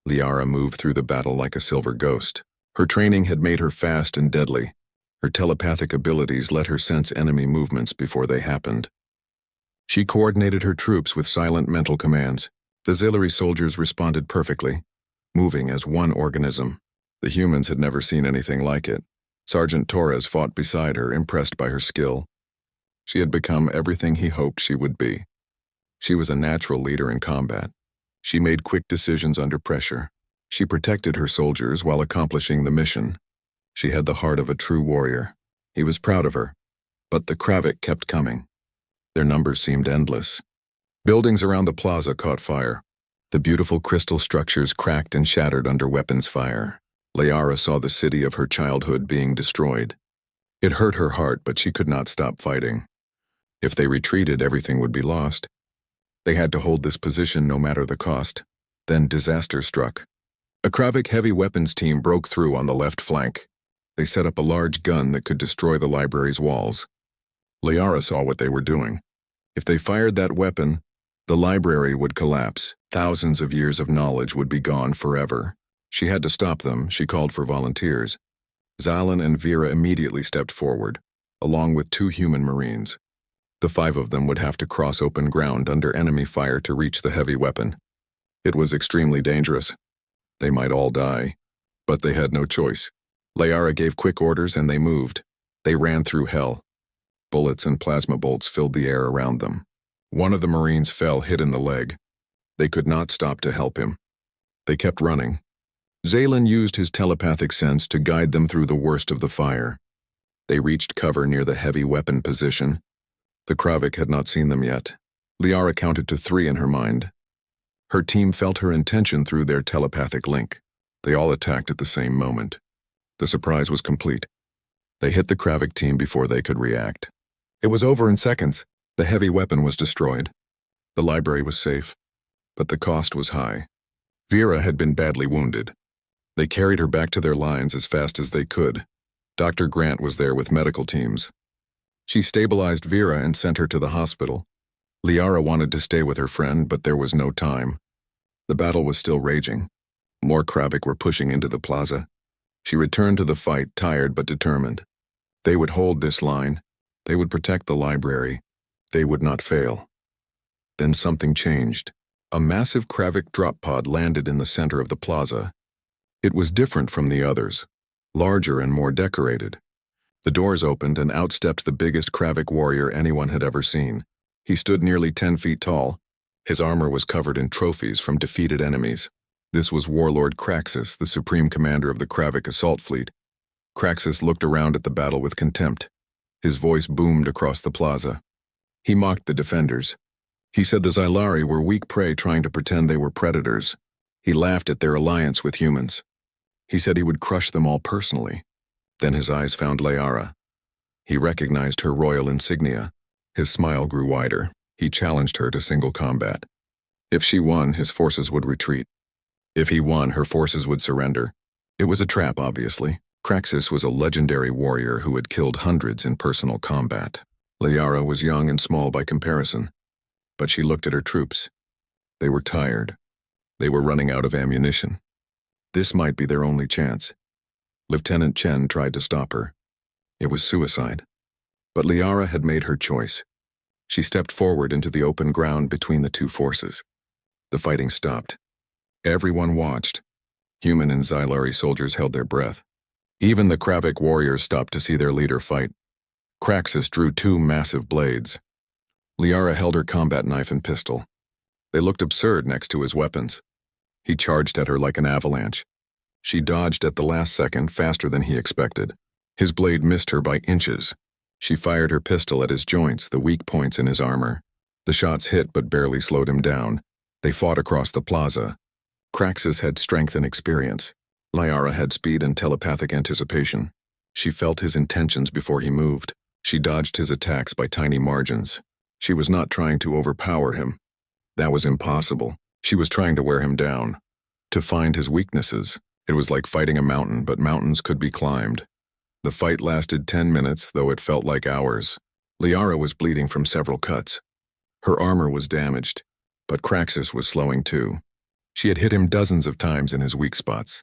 Liara moved through the battle like a silver ghost. Her training had made her fast and deadly. Her telepathic abilities let her sense enemy movements before they happened. She coordinated her troops with silent mental commands. The Xylari soldiers responded perfectly, moving as one organism. The humans had never seen anything like it. Sergeant Torres fought beside her, impressed by her skill. She had become everything he hoped she would be. She was a natural leader in combat. She made quick decisions under pressure. She protected her soldiers while accomplishing the mission. She had the heart of a true warrior. He was proud of her. But the Kravik kept coming. Their numbers seemed endless. Buildings around the plaza caught fire. The beautiful crystal structures cracked and shattered under weapons fire. Liara saw the city of her childhood being destroyed. It hurt her heart, but she could not stop fighting. If they retreated, everything would be lost. They had to hold this position no matter the cost. Then disaster struck. A Kravik heavy weapons team broke through on the left flank. They set up a large gun that could destroy the library's walls. Liara saw what they were doing. If they fired that weapon, the library would collapse. Thousands of years of knowledge would be gone forever. She had to stop them. She called for volunteers. Zalan and Vera immediately stepped forward, along with 2 human marines. The 5 of them would have to cross open ground under enemy fire to reach the heavy weapon. It was extremely dangerous. They might all die, but they had no choice. Liara gave quick orders and they moved. They ran through hell. Bullets and plasma bolts filled the air around them. One of the Marines fell, hit in the leg. They could not stop to help him. They kept running. Zalan used his telepathic sense to guide them through the worst of the fire. They reached cover near the heavy weapon position. The Kravik had not seen them yet. Liara counted to 3 in her mind. Her team felt her intention through their telepathic link. They all attacked at the same moment. The surprise was complete. They hit the Kravik team before they could react. It was over in seconds. The heavy weapon was destroyed. The library was safe, but the cost was high. Vera had been badly wounded. They carried her back to their lines as fast as they could. Dr. Grant was there with medical teams. She stabilized Vera and sent her to the hospital. Liara wanted to stay with her friend, but there was no time. The battle was still raging. More Kravik were pushing into the plaza. She returned to the fight, tired but determined. They would hold this line. They would protect the library. They would not fail. Then something changed. A massive Kravik drop pod landed in the center of the plaza. It was different from the others, larger and more decorated. The doors opened and out stepped the biggest Kravik warrior anyone had ever seen. He stood nearly 10 feet tall. His armor was covered in trophies from defeated enemies. This was Warlord Kraxus, the supreme commander of the Kravik assault fleet. Kraxus looked around at the battle with contempt. His voice boomed across the plaza. He mocked the defenders. He said the Xylari were weak prey trying to pretend they were predators. He laughed at their alliance with humans. He said he would crush them all personally. Then his eyes found Liara. He recognized her royal insignia. His smile grew wider. He challenged her to single combat. If she won, his forces would retreat. If he won, her forces would surrender. It was a trap, obviously. Kraxus was a legendary warrior who had killed hundreds in personal combat. Liara was young and small by comparison. But she looked at her troops. They were tired. They were running out of ammunition. This might be their only chance. Lieutenant Chen tried to stop her. It was suicide. But Liara had made her choice. She stepped forward into the open ground between the two forces. The fighting stopped. Everyone watched. Human and Xylari soldiers held their breath. Even the Kravik warriors stopped to see their leader fight. Kraxus drew two massive blades. Liara held her combat knife and pistol. They looked absurd next to his weapons. He charged at her like an avalanche. She dodged at the last second faster than he expected. His blade missed her by inches. She fired her pistol at his joints, the weak points in his armor. The shots hit but barely slowed him down. They fought across the plaza. Kraxus had strength and experience. Liara had speed and telepathic anticipation. She felt his intentions before he moved. She dodged his attacks by tiny margins. She was not trying to overpower him. That was impossible. She was trying to wear him down. To find his weaknesses. It was like fighting a mountain, but mountains could be climbed. The fight lasted 10 minutes, though it felt like hours. Liara was bleeding from several cuts. Her armor was damaged, but Kraxus was slowing too. She had hit him dozens of times in his weak spots.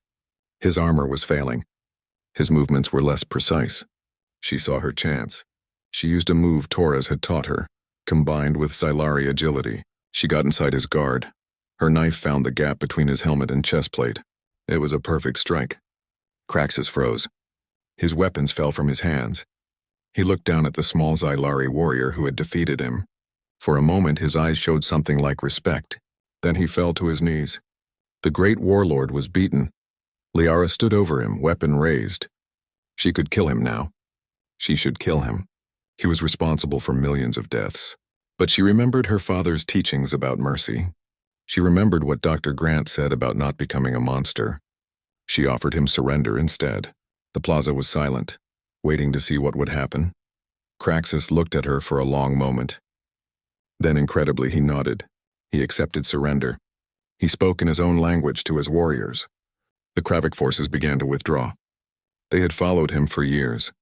His armor was failing. His movements were less precise. She saw her chance. She used a move Torres had taught her, combined with Xylari agility. She got inside his guard. Her knife found the gap between his helmet and chest plate. It was a perfect strike. Kraxus froze. His weapons fell from his hands. He looked down at the small Xylari warrior who had defeated him. For a moment his eyes showed something like respect. Then he fell to his knees. The great warlord was beaten. Liara stood over him, weapon raised. She could kill him now. She should kill him. He was responsible for millions of deaths. But she remembered her father's teachings about mercy. She remembered what Dr. Grant said about not becoming a monster. She offered him surrender instead. The plaza was silent, waiting to see what would happen. Kraxus looked at her for a long moment. Then incredibly he nodded. He accepted surrender. He spoke in his own language to his warriors. The Kravik forces began to withdraw. They had followed him for years.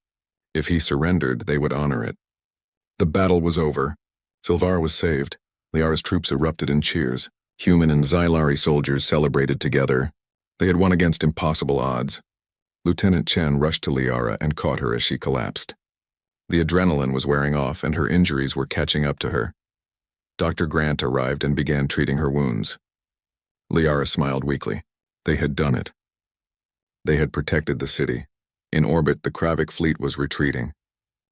If he surrendered, they would honor it. The battle was over. Silvar was saved. Liara's troops erupted in cheers. Human and Xylari soldiers celebrated together. They had won against impossible odds. Lieutenant Chen rushed to Liara and caught her as she collapsed. The adrenaline was wearing off and her injuries were catching up to her. Dr. Grant arrived and began treating her wounds. Liara smiled weakly. They had done it. They had protected the city. In orbit, the Kravik fleet was retreating.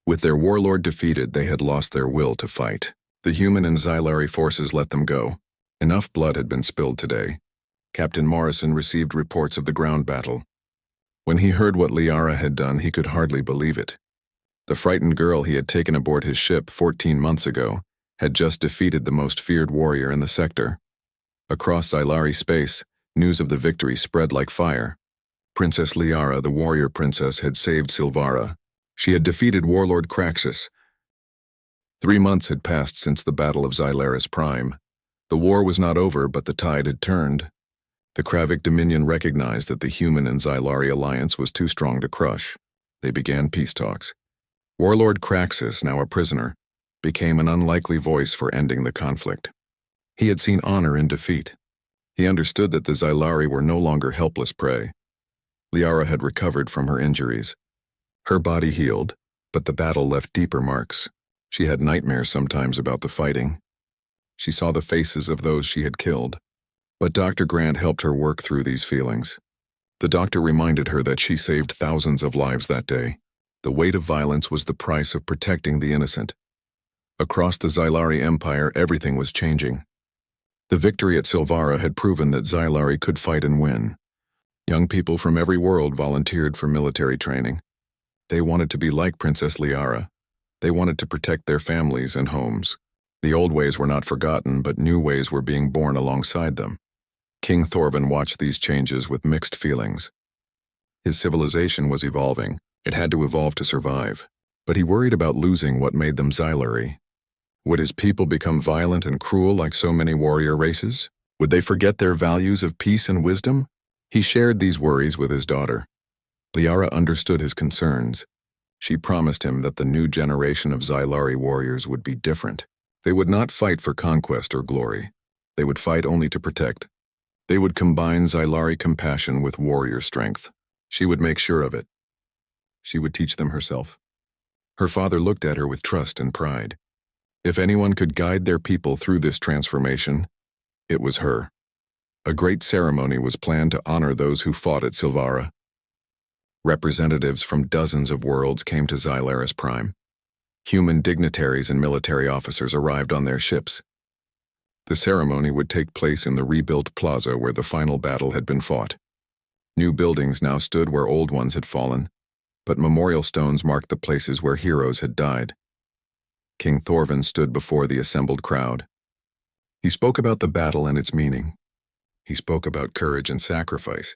With their warlord defeated, they had lost their will to fight. The human and Xylari forces let them go. Enough blood had been spilled today. Captain Morrison received reports of the ground battle. When he heard what Liara had done, he could hardly believe it. The frightened girl he had taken aboard his ship 14 months ago had just defeated the most feared warrior in the sector. Across Xylari space, news of the victory spread like fire. Princess Liara, the warrior princess, had saved Silvara. She had defeated Warlord Kraxus. 3 months had passed since the Battle of Xylaris Prime. The war was not over, but the tide had turned. The Kravik Dominion recognized that the human and Xylari alliance was too strong to crush. They began peace talks. Warlord Kraxus, now a prisoner, became an unlikely voice for ending the conflict. He had seen honor in defeat. He understood that the Xylari were no longer helpless prey. Liara had recovered from her injuries. Her body healed, but the battle left deeper marks. She had nightmares sometimes about the fighting. She saw the faces of those she had killed. But Dr. Grant helped her work through these feelings. The doctor reminded her that she saved thousands of lives that day. The weight of violence was the price of protecting the innocent. Across the Xylari Empire, everything was changing. The victory at Silvara had proven that Xylari could fight and win. Young people from every world volunteered for military training. They wanted to be like Princess Liara. They wanted to protect their families and homes. The old ways were not forgotten, but new ways were being born alongside them. King Thorvin watched these changes with mixed feelings. His civilization was evolving. It had to evolve to survive. But he worried about losing what made them Xylari. Would his people become violent and cruel like so many warrior races? Would they forget their values of peace and wisdom? He shared these worries with his daughter. Liara understood his concerns. She promised him that the new generation of Xylari warriors would be different. They would not fight for conquest or glory. They would fight only to protect. They would combine Xylari compassion with warrior strength. She would make sure of it. She would teach them herself. Her father looked at her with trust and pride. If anyone could guide their people through this transformation, it was her. A great ceremony was planned to honor those who fought at Silvara. Representatives from dozens of worlds came to Xylaris Prime. Human dignitaries and military officers arrived on their ships. The ceremony would take place in the rebuilt plaza where the final battle had been fought. New buildings now stood where old ones had fallen, but memorial stones marked the places where heroes had died. King Thorvin stood before the assembled crowd. He spoke about the battle and its meaning. He spoke about courage and sacrifice.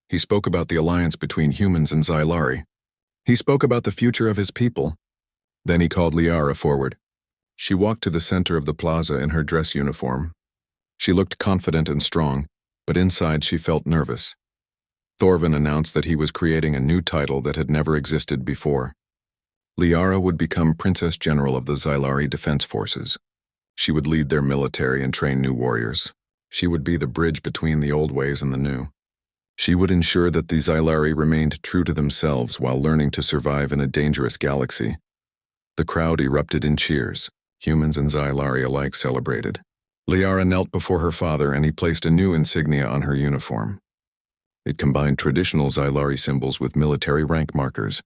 He spoke about the alliance between humans and Xylari. He spoke about the future of his people. Then he called Liara forward. She walked to the center of the plaza in her dress uniform. She looked confident and strong, but inside she felt nervous. Thorvin announced that he was creating a new title that had never existed before. Liara would become Princess General of the Xylari Defense Forces. She would lead their military and train new warriors. She would be the bridge between the old ways and the new. She would ensure that the Xylari remained true to themselves while learning to survive in a dangerous galaxy. The crowd erupted in cheers. Humans and Xylari alike celebrated. Liara knelt before her father and he placed a new insignia on her uniform. It combined traditional Xylari symbols with military rank markers.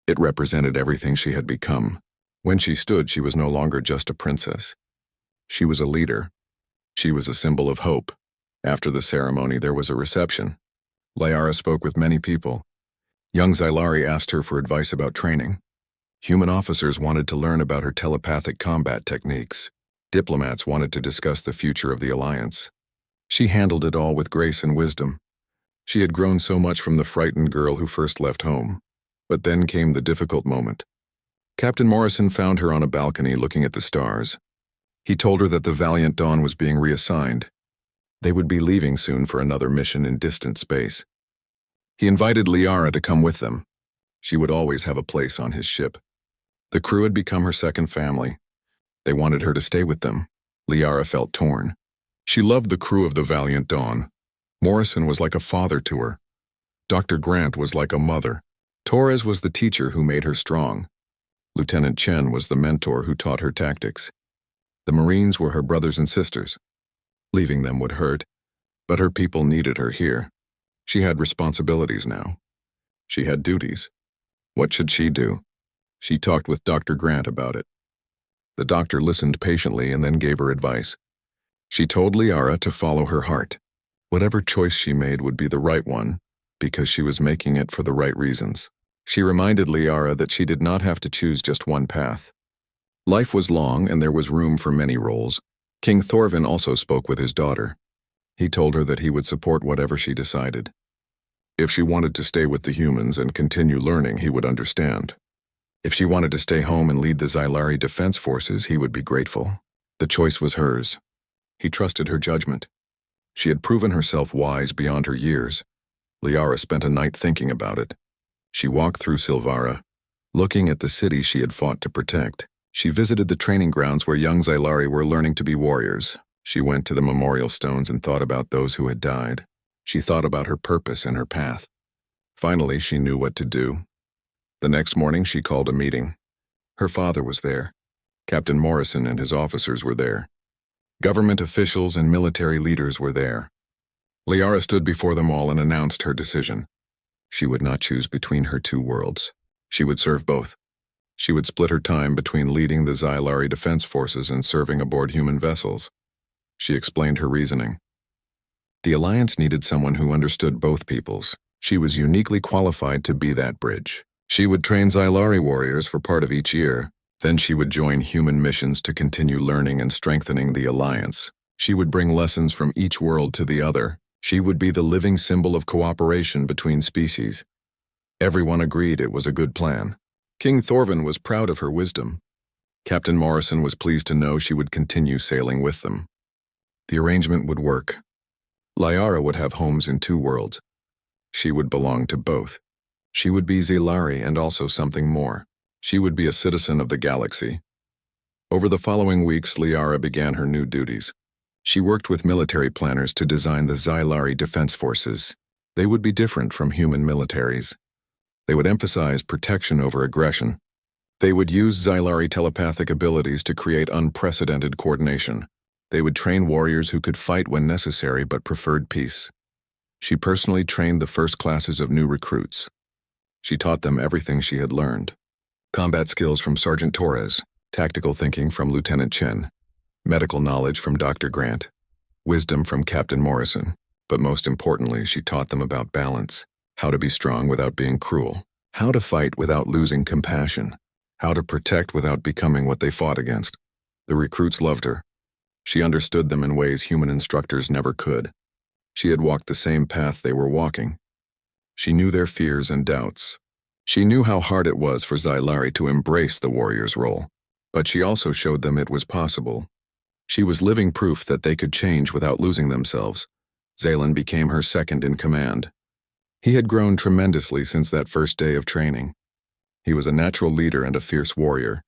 It represented everything she had become. When she stood, she was no longer just a princess. She was a leader. She was a symbol of hope. After the ceremony, there was a reception. Liara spoke with many people. Young Xylari asked her for advice about training. Human officers wanted to learn about her telepathic combat techniques. Diplomats wanted to discuss the future of the alliance. She handled it all with grace and wisdom. She had grown so much from the frightened girl who first left home. But then came the difficult moment. Captain Morrison found her on a balcony looking at the stars. He told her that the Valiant Dawn was being reassigned. They would be leaving soon for another mission in distant space. He invited Liara to come with them. She would always have a place on his ship. The crew had become her second family. They wanted her to stay with them. Liara felt torn. She loved the crew of the Valiant Dawn. Morrison was like a father to her. Dr. Grant was like a mother. Torres was the teacher who made her strong. Lieutenant Chen was the mentor who taught her tactics. The Marines were her brothers and sisters. Leaving them would hurt, but her people needed her here. She had responsibilities now. She had duties. What should she do? She talked with Dr. Grant about it. The doctor listened patiently and then gave her advice. She told Liara to follow her heart. Whatever choice she made would be the right one, because she was making it for the right reasons. She reminded Liara that she did not have to choose just one path. Life was long and there was room for many roles. King Thorvin also spoke with his daughter. He told her that he would support whatever she decided. If she wanted to stay with the humans and continue learning, he would understand. If she wanted to stay home and lead the Xylari Defense Forces, he would be grateful. The choice was hers. He trusted her judgment. She had proven herself wise beyond her years. Liara spent a night thinking about it. She walked through Silvara, looking at the city she had fought to protect. She visited the training grounds where young Xylari were learning to be warriors. She went to the memorial stones and thought about those who had died. She thought about her purpose and her path. Finally, she knew what to do. The next morning, she called a meeting. Her father was there. Captain Morrison and his officers were there. Government officials and military leaders were there. Liara stood before them all and announced her decision. She would not choose between her two worlds. She would serve both. She would split her time between leading the Xylari Defense Forces and serving aboard human vessels. She explained her reasoning. The Alliance needed someone who understood both peoples. She was uniquely qualified to be that bridge. She would train Xylari warriors for part of each year. Then she would join human missions to continue learning and strengthening the Alliance. She would bring lessons from each world to the other. She would be the living symbol of cooperation between species. Everyone agreed it was a good plan. King Thorvin was proud of her wisdom. Captain Morrison was pleased to know she would continue sailing with them. The arrangement would work. Liara would have homes in two worlds. She would belong to both. She would be Xylari and also something more. She would be a citizen of the galaxy. Over the following weeks, Liara began her new duties. She worked with military planners to design the Xylari Defense Forces. They would be different from human militaries. They would emphasize protection over aggression. They would use Xylari telepathic abilities to create unprecedented coordination. They would train warriors who could fight when necessary but preferred peace. She personally trained the first classes of new recruits. She taught them everything she had learned. Combat skills from Sergeant Torres, tactical thinking from Lieutenant Chen, medical knowledge from Dr. Grant, wisdom from Captain Morrison, but most importantly, she taught them about balance, how to be strong without being cruel, how to fight without losing compassion, how to protect without becoming what they fought against. The recruits loved her. She understood them in ways human instructors never could. She had walked the same path they were walking. She knew their fears and doubts. She knew how hard it was for Xylari to embrace the warrior's role, but she also showed them it was possible. She was living proof that they could change without losing themselves. Zaylan became her second in command. He had grown tremendously since that first day of training. He was a natural leader and a fierce warrior,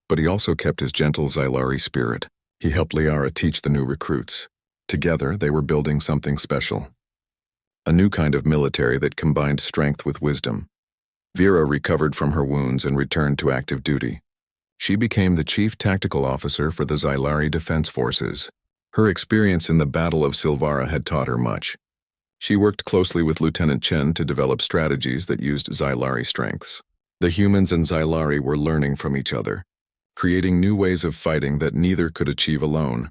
but he also kept his gentle Xylari spirit. He helped Liara teach the new recruits. Together, they were building something special. A new kind of military that combined strength with wisdom. Vera recovered from her wounds and returned to active duty. She became the chief tactical officer for the Xylari Defense Forces. Her experience in the Battle of Silvara had taught her much. She worked closely with Lieutenant Chen to develop strategies that used Xylari strengths. The humans and Xylari were learning from each other, creating new ways of fighting that neither could achieve alone.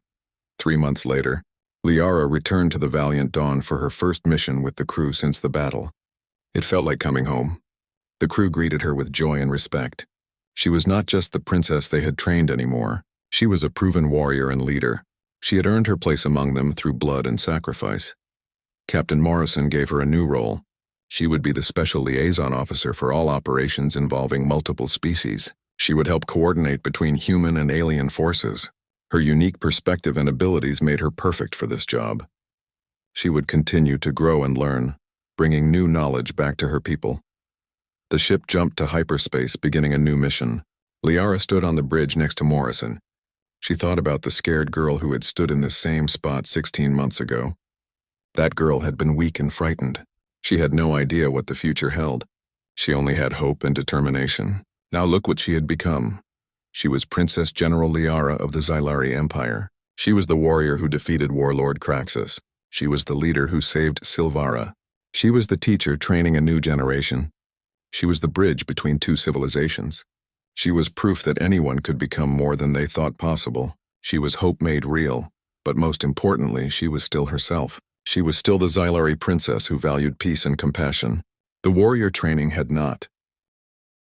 3 months later, Liara returned to the Valiant Dawn for her first mission with the crew since the battle. It felt like coming home. The crew greeted her with joy and respect. She was not just the princess they had trained anymore. She was a proven warrior and leader. She had earned her place among them through blood and sacrifice. Captain Morrison gave her a new role. She would be the special liaison officer for all operations involving multiple species. She would help coordinate between human and alien forces. Her unique perspective and abilities made her perfect for this job. She would continue to grow and learn, bringing new knowledge back to her people. The ship jumped to hyperspace, beginning a new mission. Liara stood on the bridge next to Morrison. She thought about the scared girl who had stood in this same spot 16 months ago. That girl had been weak and frightened. She had no idea what the future held. She only had hope and determination. Now look what she had become. She was Princess General Liara of the Xylari Empire. She was the warrior who defeated Warlord Kraxus. She was the leader who saved Silvara. She was the teacher training a new generation. She was the bridge between two civilizations. She was proof that anyone could become more than they thought possible. She was hope made real, but most importantly, she was still herself. She was still the Xylari princess who valued peace and compassion. The warrior training had not